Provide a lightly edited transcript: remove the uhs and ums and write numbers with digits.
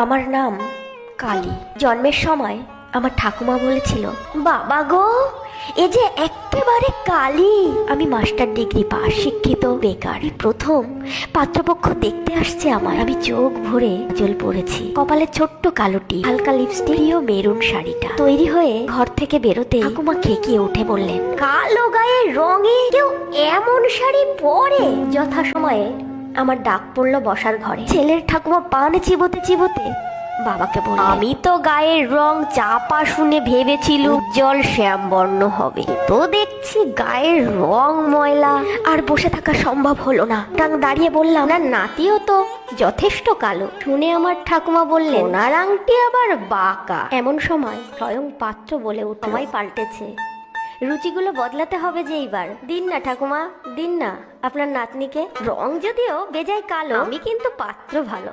আমার নাম কালী। জন্মের সময় আমার ঠাকুমা বলেছিল, বাবা গো এ যে একেবারে কালী। আমি মাস্টার ডিগ্রি পাস, শিক্ষিত, বেকার। প্রথম পাত্রপক্ষ দেখতে আসছে আমার। আমি চোখ ভরে জল পড়েছি, কপালে ছোট্ট কালোটি, হালকা লিপস্টিক, প্রিয় মেরুন শাড়িটা। তৈরি হয়ে ঘর থেকে বেরোতে ঠাকুমা খেকিয়ে উঠে বললেন, কালো গায়ের রঙে কেউ এমন শাড়ি পরে? যথাসময়ে আমার ডাক পড়লো বসার ঘরে। ছেলের ঠাকুমা পান চিবোতে চিবোতে বাবাকে বলল, আমি তো গায়ের রং চাপা শুনে ভেবেছিল উজ্জ্বল শ্যামবর্ণ হবে, তো দেখছি গায়ের রং ময়লা। আর বসে থাকা সম্ভব হলো না, দাঁড়িয়ে বললাম, না নাতিও তো যথেষ্ট কালো। শুনে আমার ঠাকুমা বললেন, ওনার আংটি আবার বাঁকা। এমন সময় স্বয়ং পাত্র বলে উঠল, সময় পাল্টেছে, রুচিগুলো বদলাতে হবে যে এইবার। দিন না ঠাকুমা, দিন না আপনার নাতনিকে। রং যদিও বেজায় কালো, আমি কিন্তু পাত্র ভালো।